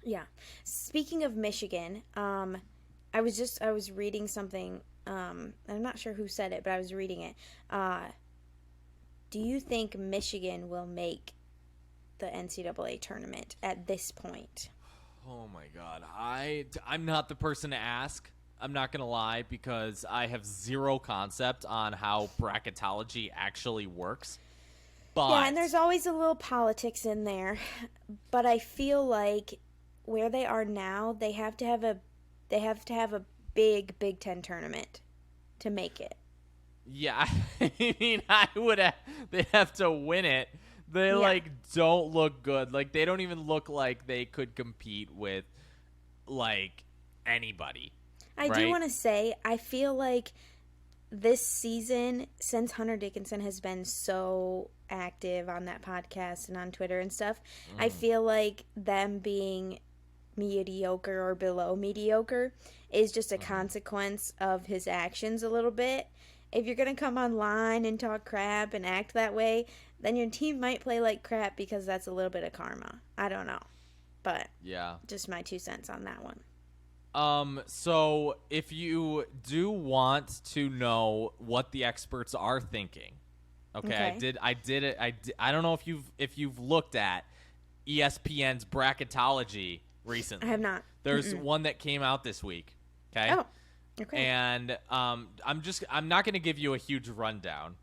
Yeah. Speaking of Michigan, I was reading something. I'm not sure who said it, but I was reading it. Uh, do you think Michigan will make the NCAA tournament at this point? Oh my god. I'm not the person to ask. I'm not going to lie because I have zero concept on how bracketology actually works. Yeah, and But there's always a little politics in there, but I feel like where they are now, they have to have a big Big Ten tournament to make it. yeah, I mean, I would have they have to win it. They Yeah. don't look good. Like they don't even look like they could compete with like anybody, I do right? want to say, I feel like this season, since Hunter Dickinson has been so active on that podcast and on Twitter and stuff, I Mm, feel like them being mediocre or below mediocre is just a mhm. consequence of his actions a little bit. If you're going to come online and talk crap and act that way, then your team might play like crap because that's a little bit of karma. I don't know. But Yeah. just my 2 cents on that one. So if you do want to know what the experts are thinking, okay, Okay. I did it. I don't know if you've looked at ESPN's bracketology I have recently. not. There's Mm-mm. one that came out this week, okay? Oh, okay. And I'm not going to give you a huge rundown,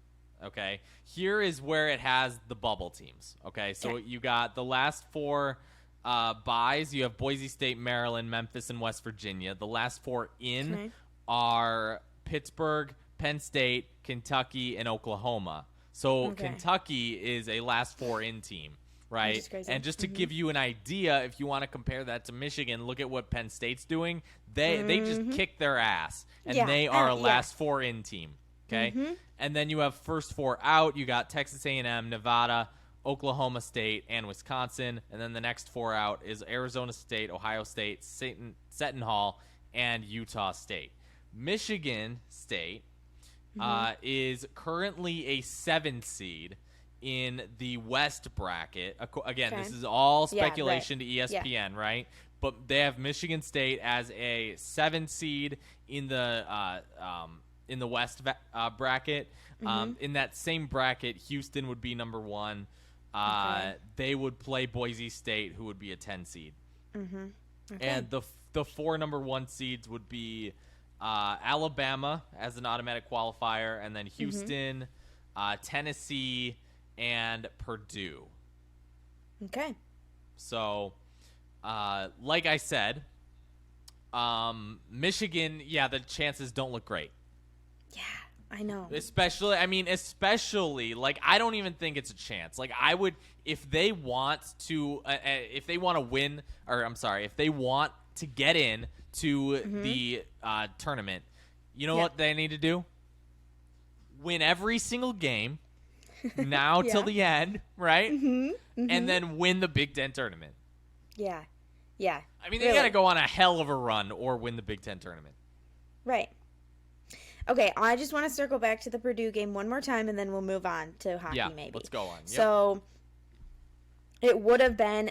okay? Here is where it has the bubble teams, okay? So Okay. you got the last four buys. You have Boise State, Maryland, Memphis, and West Virginia. The last four in Okay. are Pittsburgh, Penn State, Kentucky, and Oklahoma. So Okay. Kentucky is a last four in team, Which right? is crazy. And just to Mm-hmm. give you an idea, if you want to compare that to Michigan, look at what Penn State's doing. They just Mm-hmm. kick their ass, and Yeah. they are a Yeah. last four in team. Okay, Mm-hmm. and then you have first four out. You got Texas A&M, Nevada, Oklahoma State, and Wisconsin, and then the next four out is Arizona State, Ohio State, Seton Hall, and Utah State. Michigan State Mm-hmm. is currently a 7 seed in the West bracket. Again, Okay. this is all Yeah. Right. speculation to Yeah. ESPN, right? But they have Michigan State as a 7 seed in the West bracket. Mm-hmm. In that same bracket, Houston would be number one. Okay. They would play Boise State, who would be a 10 seed, Mm-hmm. Okay. and the four number one seeds would be Alabama as an automatic qualifier, and then Mm-hmm. Houston, Tennessee, and Purdue. Okay. So, like I said, Michigan, yeah, the chances don't look great. Yeah. I know. Especially, like, I don't even think it's a chance. Like, I would, if they want to win, or I'm sorry, if they want to get in to Mm-hmm. the tournament, you know Yeah. what they need to do? Win every single game now till Yeah. the end, right? Mm-hmm. Mm-hmm. And then win the Big Ten tournament. Yeah. Yeah. I mean, they Really. got to go on a hell of a run or win the Big Ten tournament. Right. Okay. I just want to circle back to the Purdue game one more time, and then we'll move on to hockey, Yeah, maybe. let's go on. Yep. So it would have been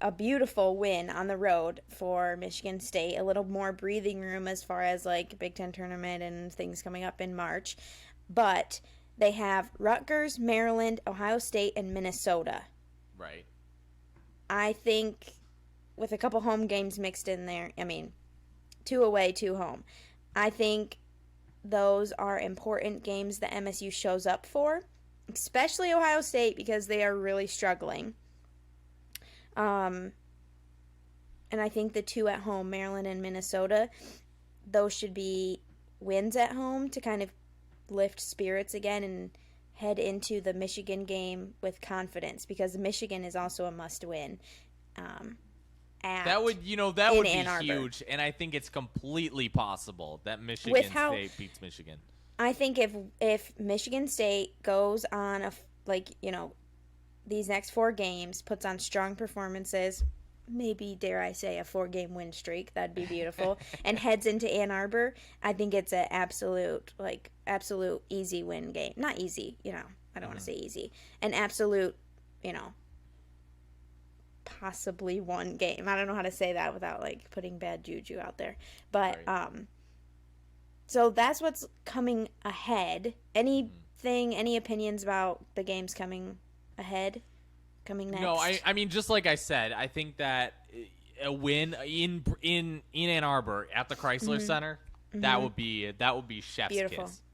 a beautiful win on the road for Michigan State. A little more breathing room as far as like Big Ten tournament and things coming up in March. But they have Rutgers, Maryland, Ohio State, and Minnesota. Right. I think with a couple home games mixed in there, I mean, 2 away, 2 home. I think those are important games that MSU shows up for, especially Ohio State because they are really struggling. And I think the 2 at home, Maryland and Minnesota, those should be wins at home to kind of lift spirits again and head into the Michigan game with confidence because Michigan is also a must win. That would in be Ann Arbor. huge, and I think it's completely possible that Michigan With how- State beats Michigan. I think if Michigan State goes on these next 4 games, puts on strong performances, maybe dare I say a 4-game win streak, that'd be beautiful, and heads into Ann Arbor, I think it's an absolute easy win game. Not easy, I don't want to say easy. An absolute, possibly one game. I don't know how to say that without like putting bad juju out there. But Right. so that's what's coming ahead. Anything, any opinions about the games coming ahead, coming next? No, I mean, just like I said, I think that a win in Ann Arbor at the Chrysler Center, that would be chef's Beautiful. kiss.